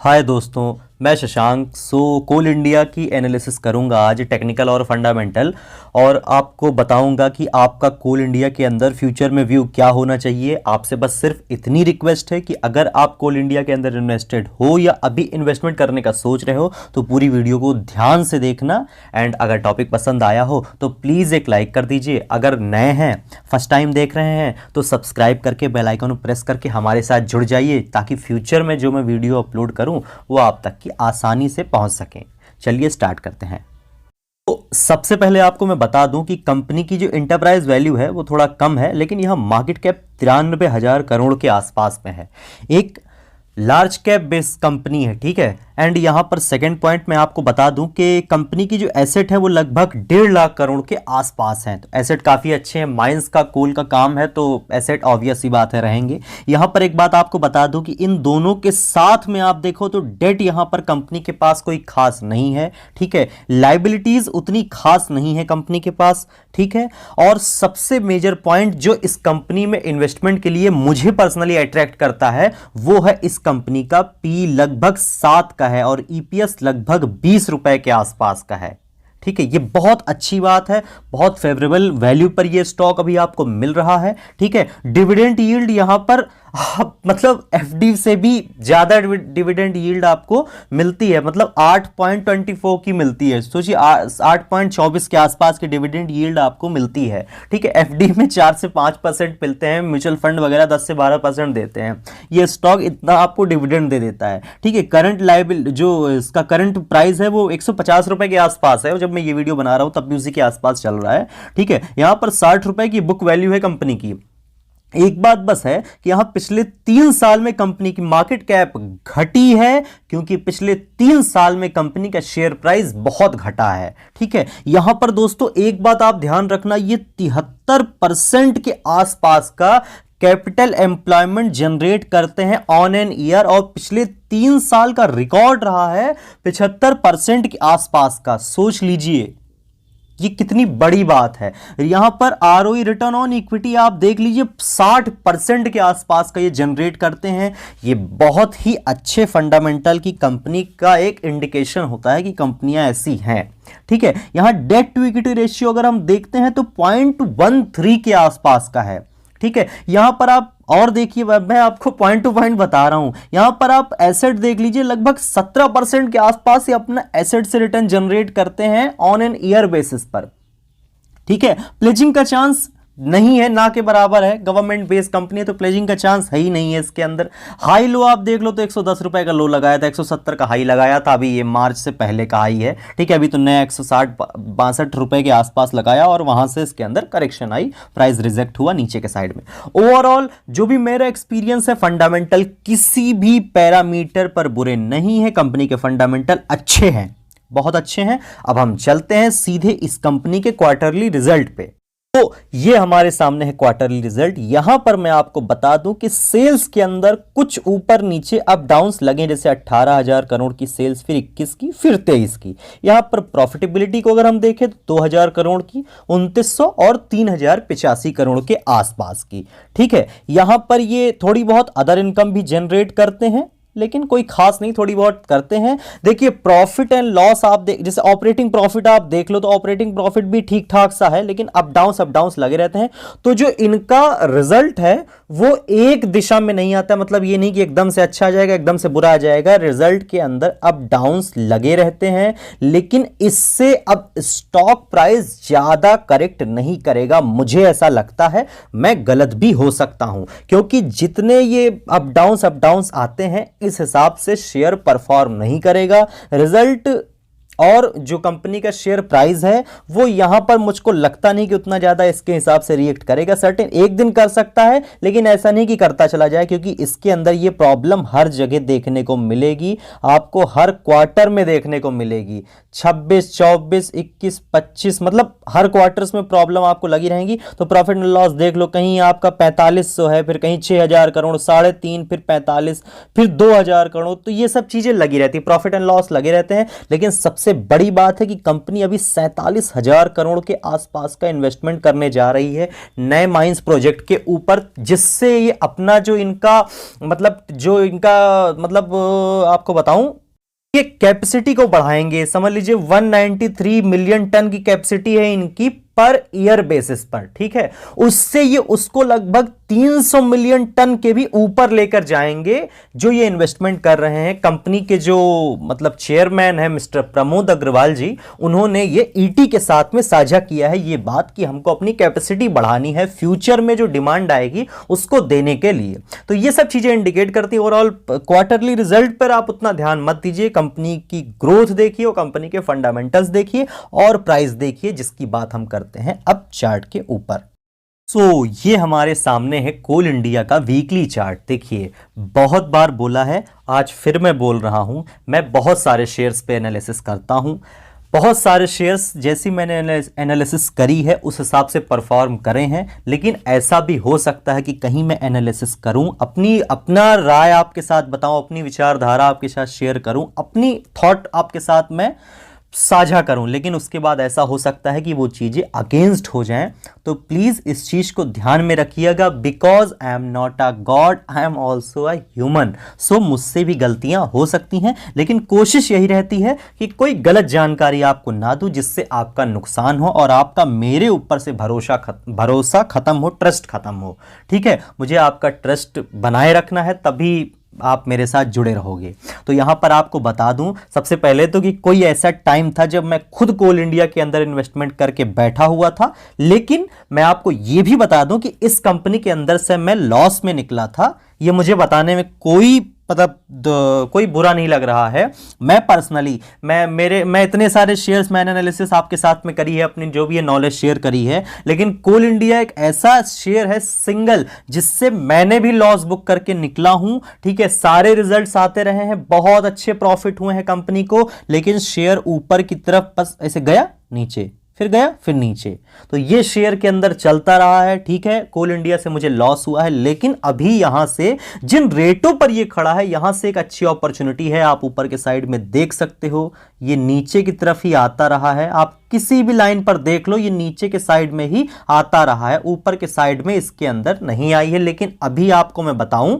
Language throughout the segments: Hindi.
हाय दोस्तों, मैं शशांक। कोल इंडिया की एनालिसिस करूंगा आज, टेक्निकल और फंडामेंटल, और आपको बताऊंगा कि आपका कोल इंडिया के अंदर फ्यूचर में व्यू क्या होना चाहिए। आपसे बस सिर्फ इतनी रिक्वेस्ट है कि अगर आप कोल इंडिया के अंदर इन्वेस्टेड हो या अभी इन्वेस्टमेंट करने का सोच रहे हो तो पूरी वीडियो को ध्यान से देखना। एंड अगर टॉपिक पसंद आया हो तो प्लीज़ एक लाइक कर दीजिए। अगर नए हैं, फर्स्ट टाइम देख रहे हैं, तो सब्सक्राइब करके बेल आइकन प्रेस करके हमारे साथ जुड़ जाइए, ताकि फ्यूचर में जो मैं वीडियो अपलोड करूं वो आप तक की आसानी से पहुंच सकें। चलिए स्टार्ट करते हैं। तो सबसे पहले आपको मैं बता दूं कि कंपनी की जो इंटरप्राइज वैल्यू है वो थोड़ा कम है, लेकिन यह मार्केट कैप 93,000 करोड़ के आसपास में है। एक लार्ज कैप बेस कंपनी है, ठीक है। एंड यहां पर सेकंड पॉइंट मैं आपको बता दूं कि कंपनी की जो एसेट है वो लगभग 1.5 लाख करोड़ के आसपास हैं। तो एसेट काफ़ी अच्छे हैं, माइंस का कोल का काम है तो एसेट ऑब्वियस सी बात है रहेंगे। यहां पर एक बात आपको बता दूं कि इन दोनों के साथ में आप देखो तो डेट यहां पर कंपनी के पास कोई खास नहीं है, ठीक है। लाइबिलिटीज उतनी खास नहीं है कंपनी के पास, ठीक है। और सबसे मेजर पॉइंट जो इस कंपनी में इन्वेस्टमेंट के लिए मुझे पर्सनली अट्रैक्ट करता है वो है इस कंपनी का पी लगभग 7 का है और ईपीएस लगभग 20 रुपए के आसपास का है, ठीक है। ये बहुत अच्छी बात है, बहुत फेवरेबल वैल्यू पर ये स्टॉक अभी आपको मिल रहा है, ठीक है। डिविडेंड यील्ड यहां पर मतलब एफडी से भी ज्यादा डिविडेंड यील्ड आपको मिलती है, मतलब 8.24 की मिलती है। सोचिए 8.24 के आसपास की डिविडेंड यील्ड आपको मिलती है, ठीक है। एफडी में 4 से 5% मिलते हैं, म्यूचुअल फंड वगैरह 10 से 12% देते हैं। ये स्टॉक इतना आपको डिविडेंड दे देता है, ठीक है। करंट लायबिलिटी जो इसका करंट प्राइस है वो 150 रुपए के आसपास है, जब मैं ये वीडियो बना रहा हूं तब भी उसी के आसपास चल रहा है, ठीक है। यहां पर 60 रुपए की बुक वैल्यू है कंपनी की। एक बात बस है कि यहां पिछले 3 साल में कंपनी की मार्केट कैप घटी है, क्योंकि पिछले 3 साल में कंपनी का शेयर प्राइस बहुत घटा है, ठीक है। यहां पर दोस्तों एक बात आप ध्यान रखना, ये 73% के आसपास का कैपिटल एम्प्लॉयमेंट जनरेट करते हैं ऑन एन ईयर, और पिछले 3 साल का रिकॉर्ड रहा है 75% के आसपास का। सोच लीजिए ये कितनी बड़ी बात है। यहां पर आरओई रिटर्न ऑन इक्विटी आप देख लीजिए 60% के आसपास का ये जनरेट करते हैं। ये बहुत ही अच्छे फंडामेंटल की कंपनी का एक इंडिकेशन होता है कि कंपनियां ऐसी हैं, ठीक है। यहां डेट टू इक्विटी रेशियो अगर हम देखते हैं तो 0.13 के आसपास का है, ठीक है। यहां पर आप और देखिए, मैं आपको पॉइंट टू पॉइंट बता रहा हूं। यहां पर आप एसेट देख लीजिए, लगभग 17% के आसपास ये अपना एसेट से रिटर्न जनरेट करते हैं ऑन एन ईयर बेसिस पर, ठीक है। प्लेजिंग का चांस नहीं है, ना के बराबर है। गवर्नमेंट बेस्ड कंपनी है तो प्लेजिंग का चांस है ही नहीं है इसके अंदर। हाई लो आप देख लो तो 110 रुपए का लो लगाया था, 170 का हाई लगाया था, अभी ये मार्च से पहले का हाई है, ठीक है। अभी तो नया 160-62 रुपए के आसपास लगाया और वहां से इसके अंदर करेक्शन आई, प्राइस रिजेक्ट हुआ नीचे के साइड में। ओवरऑल जो भी मेरा एक्सपीरियंस है, फंडामेंटल किसी भी पैरामीटर पर बुरे नहीं है, कंपनी के फंडामेंटल अच्छे हैं, बहुत अच्छे हैं। अब हम चलते हैं सीधे इस कंपनी के क्वार्टरली रिजल्ट पे। तो ये हमारे सामने है क्वार्टरली रिजल्ट। यहां पर मैं आपको बता दूं कि सेल्स के अंदर कुछ ऊपर नीचे अप डाउन्स लगे, जैसे 18,000 करोड़ की सेल्स, फिर 21 की, फिर 23 की। यहां पर प्रॉफिटेबिलिटी को अगर हम देखें तो 2,000 करोड़ की, 2,900 और 3,085 करोड़ के आसपास की, ठीक है। यहां पर ये थोड़ी बहुत अदर इनकम भी जनरेट करते हैं, लेकिन कोई खास नहीं, थोड़ी बहुत करते हैं। देखिए प्रॉफिट एंड लॉस आप देख, जैसे ऑपरेटिंग प्रॉफिट आप देख लो तो ऑपरेटिंग प्रॉफिट भी ठीक ठाक सा है, लेकिन अप डाउन्स लगे रहते हैं। तो जो इनका रिजल्ट है वो एक दिशा में नहीं आता, मतलब ये नहीं कि एकदम से अच्छा आ जाएगा, एकदम से बुरा आ जाएगा। रिजल्ट के अंदर अप डाउन्स लगे रहते हैं, लेकिन इससे अब स्टॉक प्राइस ज्यादा करेक्ट नहीं करेगा, मुझे ऐसा लगता है। मैं गलत भी हो सकता हूं, क्योंकि जितने ये अप डाउन्स आते हैं इस हिसाब से शेयर परफॉर्म नहीं करेगा। रिजल्ट और जो कंपनी का शेयर प्राइस है वो यहां पर मुझको लगता नहीं कि उतना ज्यादा इसके हिसाब से रिएक्ट करेगा। सर्टेन एक दिन कर सकता है, लेकिन ऐसा नहीं कि करता चला जाए, क्योंकि इसके अंदर ये प्रॉब्लम हर जगह देखने को मिलेगी, आपको हर क्वार्टर में देखने को मिलेगी। 26, 24, 21, 25, मतलब हर क्वार्टर्स में प्रॉब्लम आपको लगी रहेंगी। तो प्रॉफिट एंड लॉस देख लो, कहीं आपका 4500 है, फिर कहीं 6,000 करोड़, 3.5, फिर 45, फिर 2,000 करोड़। तो ये सब चीजें लगी रहती है, प्रॉफिट एंड लॉस लगे रहते हैं। लेकिन सबसे सबसे बड़ी बात है कि कंपनी अभी 47,000 करोड़ के आसपास का इन्वेस्टमेंट करने जा रही है नए माइंस प्रोजेक्ट के ऊपर, जिससे ये अपना आपको बताऊं, ये कैपेसिटी को बढ़ाएंगे। समझ लीजिए 193 मिलियन टन की कैपेसिटी है इनकी पर ईयर बेसिस पर, ठीक है। उससे ये उसको लगभग 300 मिलियन टन के भी ऊपर लेकर जाएंगे जो ये इन्वेस्टमेंट कर रहे हैं। कंपनी के जो चेयरमैन है मिस्टर प्रमोद अग्रवाल जी, उन्होंने ये ईटी के साथ में साझा किया है ये बात कि हमको अपनी कैपेसिटी बढ़ानी है फ्यूचर में जो डिमांड आएगी उसको देने के लिए। तो ये सब चीजें इंडिकेट करती है। ओवरऑल क्वार्टरली रिजल्ट पर आप उतना ध्यान मत दीजिए, कंपनी की ग्रोथ देखिए और कंपनी के फंडामेंटल्स देखिए और प्राइस देखिए, जिसकी बात हम करते हैं अब चार्ट के ऊपर। ये हमारे सामने है कोल इंडिया का वीकली चार्ट। देखिए, बहुत बार बोला है, आज फिर मैं बोल रहा हूं, मैं बहुत सारे शेयर्स पे एनालिसिस करता हूं। बहुत सारे शेयर्स जैसी मैंने एनालिसिस करी है उस हिसाब से परफॉर्म करे हैं, लेकिन ऐसा भी हो सकता है कि कहीं मैं एनालिसिस करूं, अपना राय आपके साथ बताऊं, अपनी विचारधारा आपके साथ शेयर करूं, अपनी थॉट आपके साथ मैं साझा करूं, लेकिन उसके बाद ऐसा हो सकता है कि वो चीजें अगेंस्ट हो जाएं। तो प्लीज इस चीज को ध्यान में रखिएगा, because I am not a God, I am also a human. मुझसे भी गलतियां हो सकती हैं, लेकिन कोशिश यही रहती है कि कोई गलत जानकारी आपको ना दूं जिससे आपका नुकसान हो और आपका मेरे ऊपर से भरोसा खत्म हो, ट्रस्ट खत्म हो। ठीक है, मुझे आपका ट्रस्ट बनाए रखना है, तभी आप मेरे साथ जुड़े रहोगे। तो यहां पर आपको बता दूं सबसे पहले तो कि कोई ऐसा टाइम था जब मैं खुद कोल इंडिया के अंदर इन्वेस्टमेंट करके बैठा हुआ था, लेकिन मैं आपको यह भी बता दूं कि इस कंपनी के अंदर से मैं लॉस में निकला था। यह मुझे बताने में कोई बुरा नहीं लग रहा है। मैं पर्सनली मैं इतने सारे शेयर्स मैंने एनालिसिस आपके साथ में करी है, अपनी जो भी नॉलेज शेयर करी है, लेकिन कोल इंडिया एक ऐसा शेयर है सिंगल जिससे मैंने भी लॉस बुक करके निकला हूं। ठीक है, सारे रिजल्ट्स आते रहे हैं, बहुत अच्छे प्रॉफिट हुए हैं कंपनी को, लेकिन शेयर ऊपर की तरफ बस ऐसे गया, नीचे फिर गया, फिर नीचे। तो ये शेयर के अंदर चलता रहा है। ठीक है, कोल इंडिया से मुझे लॉस हुआ है, लेकिन अभी यहां से जिन रेटों पर ये खड़ा है, यहां से एक अच्छी अपॉर्चुनिटी है। आप ऊपर के साइड में देख सकते हो, ये नीचे की तरफ ही आता रहा है। आप किसी भी लाइन पर देख लो, ये नीचे के साइड में ही आता रहा है, ऊपर के साइड में इसके अंदर नहीं आई है। लेकिन अभी आपको मैं बताऊं,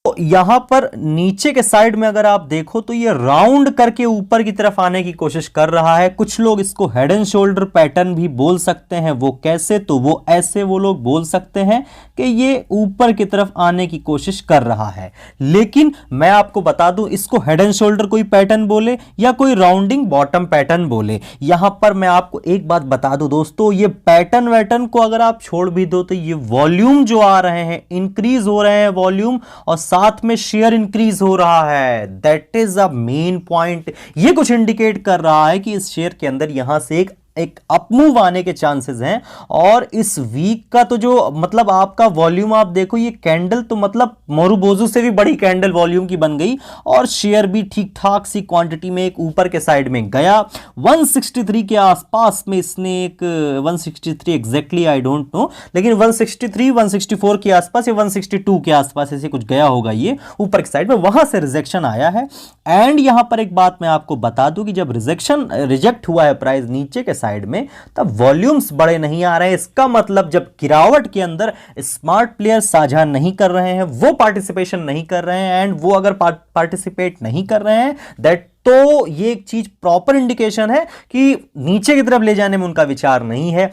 तो यहां पर नीचे के साइड में अगर आप देखो तो ये राउंड करके ऊपर की तरफ आने की कोशिश कर रहा है। कुछ लोग इसको हेड एंड शोल्डर पैटर्न भी बोल सकते हैं। वो कैसे? तो वो ऐसे वो लोग बोल सकते हैं कि ये ऊपर की तरफ आने की कोशिश कर रहा है। लेकिन मैं आपको बता दूं, इसको हेड एंड शोल्डर कोई पैटर्न बोले या कोई राउंडिंग बॉटम पैटर्न बोले, यहां पर मैं आपको एक बात बता दूं दोस्तों, ये पैटर्न वैटर्न को अगर आप छोड़ भी दो तो ये वॉल्यूम जो आ रहे हैं, इंक्रीज हो रहे हैं वॉल्यूम, और साथ में शेयर इंक्रीज हो रहा है। That is a main point. ये कुछ इंडिकेट कर रहा है कि इस शेयर के अंदर यहां से एक अपमूव आने के चांसेस हैं। और इस वीक का तो जो आपका वॉल्यूम आप देखो, ये कैंडल तो मोरूबोजू से भी बड़ी कैंडल वॉल्यूम की बन गई, और शेयर भी ठीक ठाक सी क्वांटिटी में एक ऊपर के साइड में गया। 163 के आसपास में इसने 163 एग्जैक्टली आई डोंट नो, लेकिन 163 164 के आसपास या 162 के आसपास ऐसे कुछ गया होगा ये ऊपर की साइड में, वहां से रिजेक्शन आया है। एंड यहां पर एक बात मैं आपको बता दूं कि जब रिजेक्ट हुआ है प्राइस नीचे के साइड में, तब वॉल्यूम्स बड़े नहीं आ रहे हैं। इसका मतलब जब गिरावट के अंदर स्मार्ट प्लेयर साझा नहीं कर रहे हैं, वो पार्टिसिपेशन नहीं कर रहे हैं, एंड वो अगर पार्टिसिपेट नहीं कर रहे हैं, दैट तो ये एक चीज प्रॉपर इंडिकेशन है कि नीचे की तरफ ले जाने में उनका विचार नहीं है।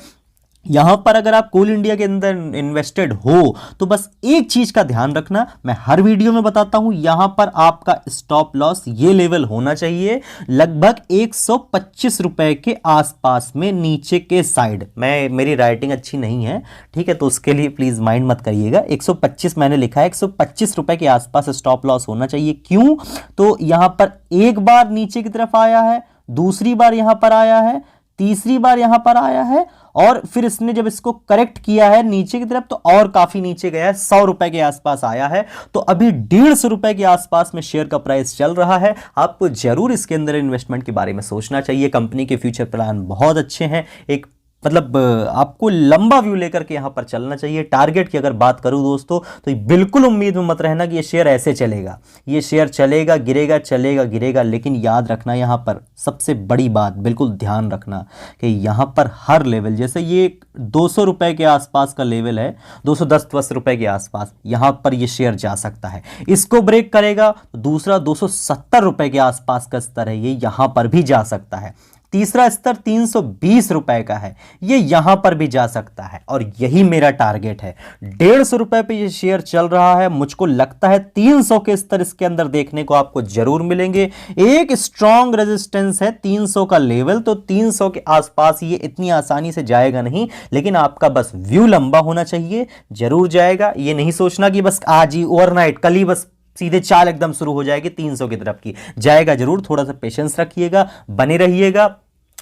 यहां पर अगर आप कोल इंडिया के अंदर इन्वेस्टेड हो तो बस एक चीज का ध्यान रखना, मैं हर वीडियो में बताता हूं, यहां पर आपका स्टॉप लॉस ये लेवल होना चाहिए लगभग 125 रुपए के आसपास में नीचे के साइड। मेरी राइटिंग अच्छी नहीं है, ठीक है, तो उसके लिए प्लीज माइंड मत करिएगा। 125 मैंने लिखा है, 125 रुपए के आसपास स्टॉप लॉस होना चाहिए। क्यों? तो यहां पर एक बार नीचे की तरफ आया है, दूसरी बार यहां पर आया है, तीसरी बार यहां पर आया है, और फिर इसने जब इसको करेक्ट किया है नीचे की तरफ तो और काफी नीचे गया है, 100 रुपए के आसपास आया है। तो अभी 150 रुपए के आसपास में शेयर का प्राइस चल रहा है। आपको जरूर इसके अंदर इन्वेस्टमेंट के बारे में सोचना चाहिए। कंपनी के फ्यूचर प्लान बहुत अच्छे हैं, एक मतलब आपको लंबा व्यू लेकर के यहां पर चलना चाहिए। टारगेट की अगर बात करूं दोस्तों, तो ये बिल्कुल उम्मीद में मत रहना कि ये शेयर ऐसे चलेगा। ये शेयर चलेगा गिरेगा, चलेगा गिरेगा, लेकिन याद रखना यहां पर सबसे बड़ी बात, बिल्कुल ध्यान रखना कि यहां पर हर लेवल, जैसे ये 200 रुपए के आसपास का लेवल है, 210 रुपए के आसपास, यहां पर ये शेयर जा सकता है। इसको ब्रेक करेगा तो दूसरा 270 रुपए के आसपास का स्तर है, ये यहां पर भी जा सकता है। तीसरा स्तर 320 रुपए का है, ये यहां पर भी जा सकता है, और यही मेरा टारगेट है। 150 रुपए पे ये शेयर चल रहा है, मुझको लगता है 300 के स्तर इसके अंदर देखने को आपको जरूर मिलेंगे। एक स्ट्रॉन्ग रेजिस्टेंस है 300 का लेवल, तो 300 के आसपास ये इतनी आसानी से जाएगा नहीं, लेकिन आपका बस व्यू लंबा होना चाहिए, जरूर जाएगा। ये नहीं सोचना कि बस आज ही ओवरनाइट, कल ही बस सीधे चाल एकदम शुरू हो जाएगी 300 की तरफ की, जाएगा जरूर। थोड़ा सा पेशेंस रखिएगा, बने रहिएगा।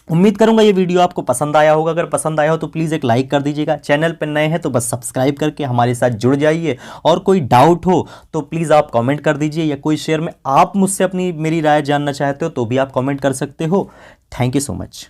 उम्मीद करूंगा ये वीडियो आपको पसंद आया होगा। अगर पसंद आया हो तो प्लीज़ एक लाइक कर दीजिएगा। चैनल पर नए हैं तो बस सब्सक्राइब करके हमारे साथ जुड़ जाइए, और कोई डाउट हो तो प्लीज़ आप कमेंट कर दीजिए, या कोई शेयर में आप मुझसे अपनी मेरी राय जानना चाहते हो तो भी आप कमेंट कर सकते हो। Thank you so much.